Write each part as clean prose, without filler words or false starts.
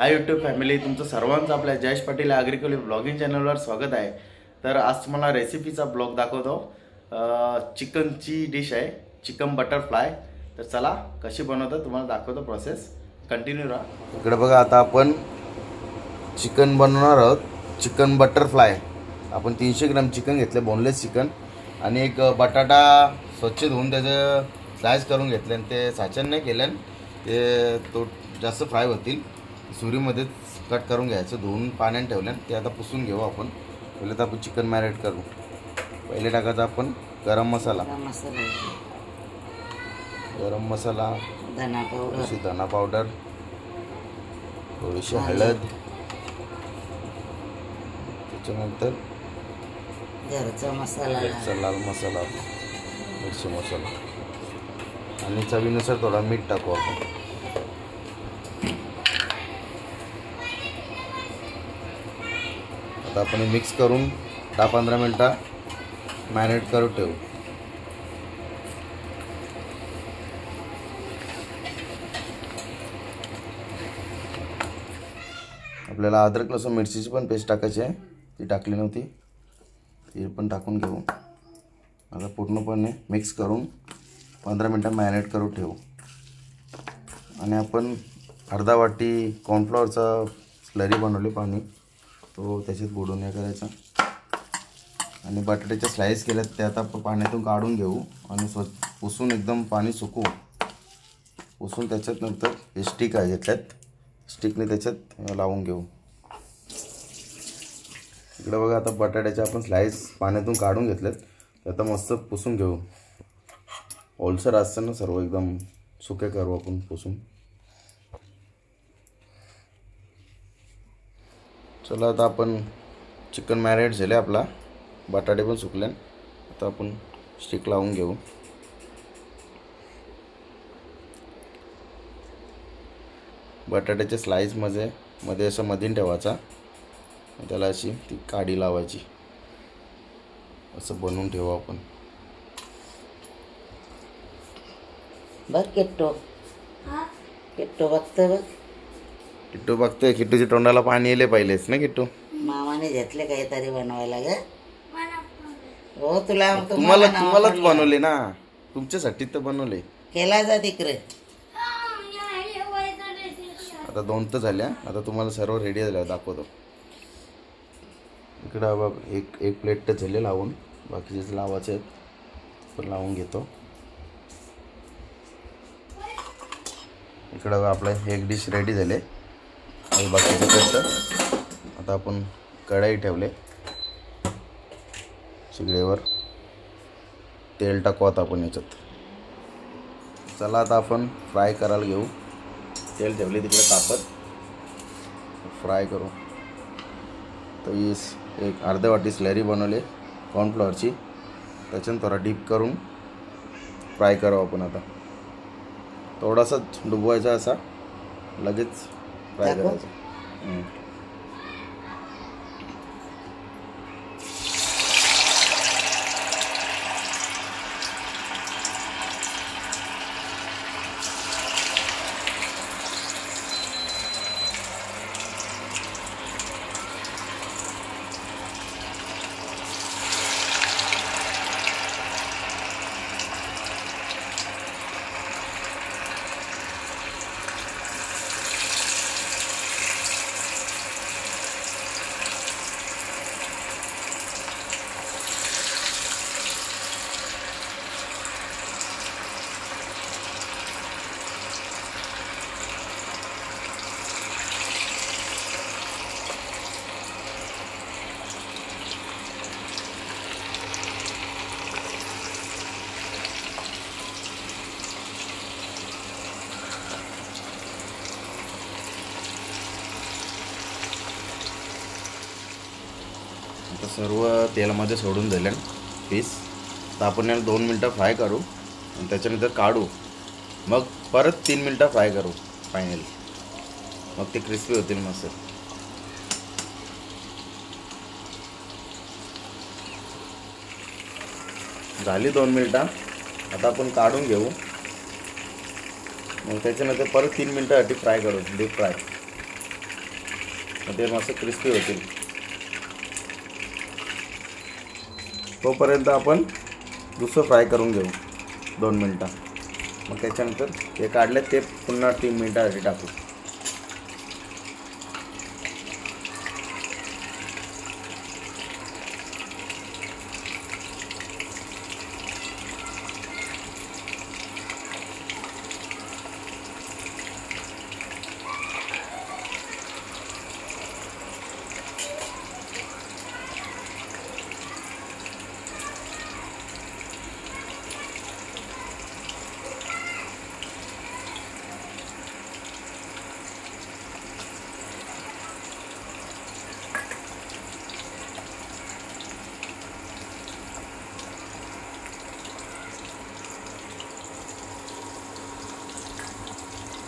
Hi YouTube family, तुमचं सर्वांचं आपल्या जयेश पाटील ॲग्रिकल्चर ब्लॉगिंग चॅनलवर स्वागत आहे। तर आज तुम्हाला रेसिपीचा ब्लॉग दाखवतो। चिकनची डिश आहे, चिकन बटरफ्लाय। तर चला कशी बनवतो तुम्हाला दाखवतो, प्रोसेस कंटिन्यू राहा। इकडे बघा, आता आपण चिकन बनवणार आहोत, चिकन बटरफ्लाय। आपण 300 ग्रॅम चिकन घेतले, बोनलेस चिकन, आणि एक बटाटा स्वच्छ धुवून त्याचं स्लाइस करून घेतले आणि ते साचन नाही केलं, ते तो जास्त फ्राय होतील। सुरीमध्येच कट करून घ्यायचं, धुवून पाण्याने ठेवलं, ते आता पुसून घेऊ आपण। पहिले तर आपण चिकन मॅरिनेट करू। पहिले टाकायचं आपण गरम मसाला, धना पावडर, थोडीशी हळद, त्याच्यानंतर घरचा लाल मसाला, मिरची मसाला, आणि चवीनुसार थोडा मीठ टाकू आपण। आता आपण मिक्स करून 10-15 मिनटं मॅरिनेट करून ठेवू। आपल्याला अद्रक लसूण मिरचीची पण पेस्ट टाकायची आहे, ती टाकली नव्हती, ती पण टाकून घेऊ। आता पूर्णपणे मिक्स करून 15 मिनटं मॅरिनेट करून ठेवू। आणि आपण अर्धा वाटी कॉर्नफ्लॉवरचा स्लरी बनवली, पाणी तो त्याच्यात बुडवून हे करायचा। आणि बटाट्याचे स्लाइस केलेत ते आता पाण्यातून काढून घेऊ आणि पुसून एकदम पाणी सुकवू। पुसून त्याच्यात नंतर हे स्टिक आहे घेतल्यात, स्टिकने त्याच्यात लावून घेऊ। इकडे बघा, आता बटाट्याचे आपण स्लाइस पाण्यातून काढून घेतलेत, ते आता मस्त पुसून घेऊ। ओलसर असतं ना सर्व, एकदम सुके करू आपण पुसून। चला, आता आपण चिकन मॅरिनेट झाले, आपला बटाटे पण सुकले, आता आपण स्टिक लावून घेऊ। बटाट्याच्या स्लाइसमध्ये असं मधीन ठेवायचा, त्याला अशी ती काडी लावायची, असं बनवून ठेवू आपण। बघ किट्टू, किट्टू बघतोय, बघ किट्टू बघतोय, किट्टूच्या तोंडाला पाणी येले पहिलेच ना किट्टू। मामाने घेतले काहीतरी बनवायला ग। हो, तुम्हालाच बनवले ना, तुमच्यासाठी तर बनवले। केला जा तिकडे। आता 2 तर झाल्या, आता तुम्हाला सर्व रेडी झालं दाखवतो। इकडे बघा, एक प्लेट तर झाले लावून, बाकीचे लावायचे आहेत, पण लावून घेतो। इकडं आपलं एक डिश रेडी झाले आणि बाकीचं करतं। आता आपण कढई ठेवले, शिगडीवर तेल टाकू आता आपण याच्यात। चला, आता आपण फ्राय करायला घेऊ। तेल ठेवले तिकडे तापत, फ्राय करू। तर एक अर्ध्या वाटी स्लरी बनवले कॉर्नफ्लॉवरची, त्याच्यानं थोडा डीप करून फ्राय करू आपण। आता थोडासा डुबवायचा, असा लगेच फ्राय करायचा। आता सर्व तेलामध्ये सोडून दिले पीस, तर आपण याला 2 मिनटं फ्राय करू आणि त्याच्यानंतर काढू, मग परत 3 मिनटं फ्राय करू फायनली, मग ते क्रिस्पी होतील मस्त। झाली 2 मिनटं, आता आपण काढून घेऊ, मग त्याच्यानंतर परत 3 मिनटासाठी फ्राय करू, डीप फ्राय। मग ते मस्त क्रिस्पी होतील. तोपर्यंत आपण दुसरं फ्राय करून घेऊ 2 मिनटं. मग त्याच्यानंतर हे काढले ते पुन्हा 3 मिनटासाठी टाकू.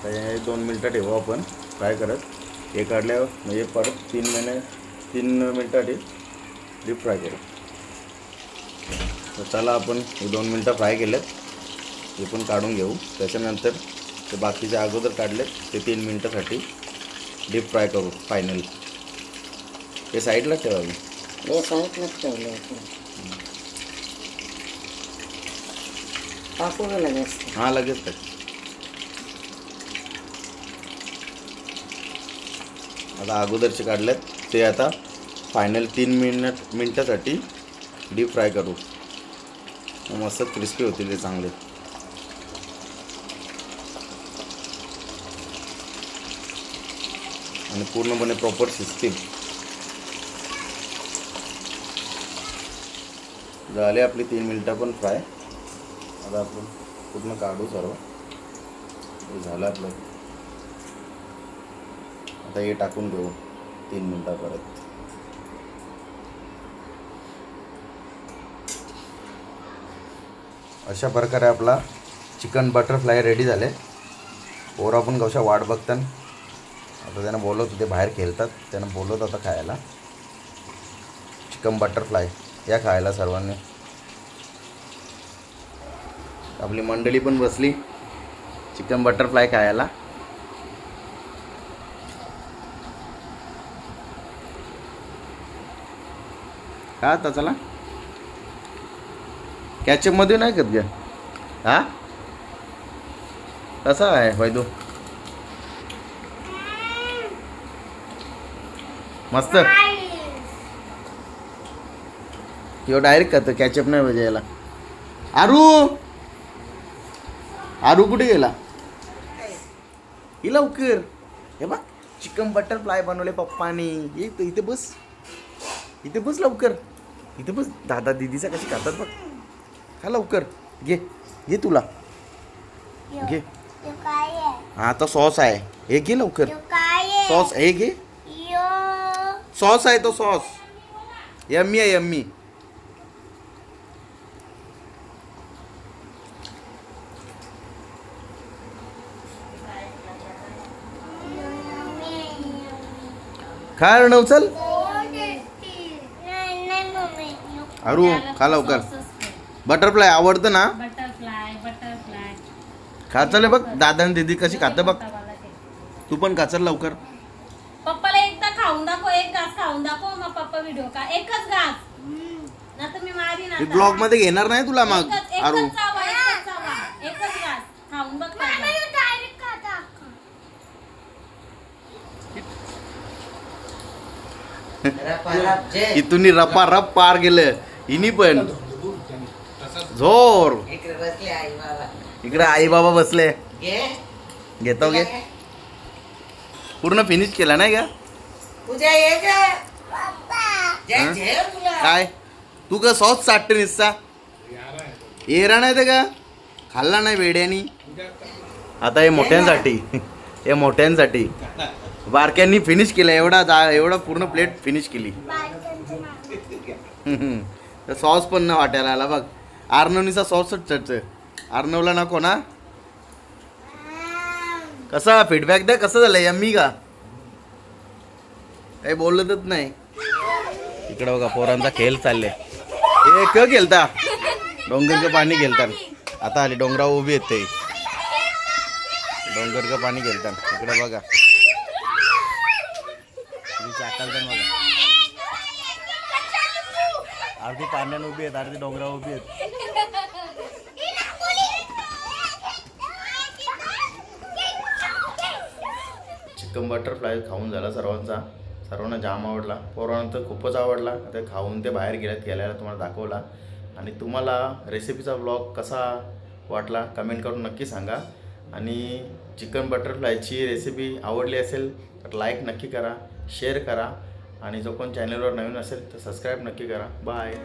हे 2 मिनटं ठेवू आपण फ्राय करत. हे काढल्यावर म्हणजे परत 3 मिनटासाठी डीप फ्राय करू. तर चला आपण हे 2 मिनटं फ्राय केलेत, हे पण काढून घेऊ. त्याच्यानंतर ते बाकीचे अगोदर काढलेत ते 3 मिनटासाठी डीप फ्राय करू फायनल. हे साईडला ठेवावी. हे साईडलाच ठेवलं होतं. टाकू का लगेच? हां लगेच टाक. आता अगोदरचे काढलेत ते आता फायनल 3 मिनटासाठी डीप फ्राय करू. मस्त क्रिस्पी होतील ते चांगले. आणि पूर्णपणे प्रॉपर शिजतील. झाले आपली 3 मिनटं पण फ्राय. आता आपण पूर्ण काढू सर्व. हे झालं आपलं. आता हे टाकून घेऊ 3 मिनटं परत. अशा प्रकारे आपला चिकन बटरफ्लाय रेडी झाले. पोरा पण कशा वाट बघतात. आता त्यांना बोलवत होते, बाहेर खेळतात, त्यांना बोलवत आता खायला चिकन बटरफ्लाय. या खायला सर्वांनी. आपली मंडळी पण बसली चिकन बटरफ्लाय खायला. का आता चला कॅचअप मध्ये नाही करत घ्या. हा कसा आहे वैदू? मस्त. किंवा डायरेक्ट करतो कॅचअप नाही पाहिजे याला. आरू कुठे गेला? ही लवकर. हे बघ चिकन बटरफ्लाय बनवले पप्पानी. इथे बस, इथे बस लवकर. इथे बस. दादा दीदीचा कशी खातात बघ. खा लवकर. घे तुला घे. हा तो सॉस आहे. हे घे लवकर. सॉस हे घे. सॉस आहे तो सॉस. यम्मी आहे यम्मी. खा अर्णव चल. अरू खा लवकर. बटरफ्लाय आवडतं ना? बटरफ्लाय खा चल. बघ दादा आणि दीदी कशी खातं बघ. तू पण खा चल लवकर. पप्पाला एकदा खाऊन दाखव. एक घास खाऊन दाखव मग पप्पा व्हिडिओ का. एकच घास ना तर मी मारीन आता. ब्लॉग मध्ये घेणार नाही तुला मग. अरू एकच घास खाऊन बघ. इथून रपा रप पार गेलं. हिनी पण झोर. इकडे आई बाबा बसले. घेतो घे. पूर्ण फिनिश केला नाही का? काय तू का सॉस चाटते निसता? एरा नाही ते का खाल्ला नाही वेड्यानी. आता हे मोठ्यांसाठी, हे मोठ्यांसाठी. बारक्यांनी फिनिश केलं. एवढा पूर्ण प्लेट फिनिश केली. सॉस पण ना वाटायला आला बघ. आर्नवनीचा सॉसच चढतोय. आर्नवला नको ना. कसा फीडबॅक द्या. कसं झालं? यम्मी का? काही बोलतच नाही. इकडे बघा पोरांचा खेळ चालले. एक खेळता डोंगरचं पाणी खेळतात. आता आले डोंगरावर उभी येते. डोंगरचं पाणी खेळतात. इकडे बघा चालतं बघा. अर्धी पाण्यात उभी आहेत, अर्धी डोंगरावर उभी आहेत. चिकन बटरफ्लाय खाऊन झाला सर्वांना जाम आवडला. पोरांना तर खूपच आवडला. आता खाऊन ते बाहेर गेल्याला तुम्हाला दाखवला. आणि तुम्हाला रेसिपीचा ब्लॉग कसा वाटला कमेंट करून नक्की सांगा. आणि चिकन बटरफ्लायची रेसिपी आवडली असेल तर लाईक नक्की करा, शेअर करा. आणि जो कोण चॅनलवर नवीन असेल तर सबस्क्राईब नक्की करा. बाय.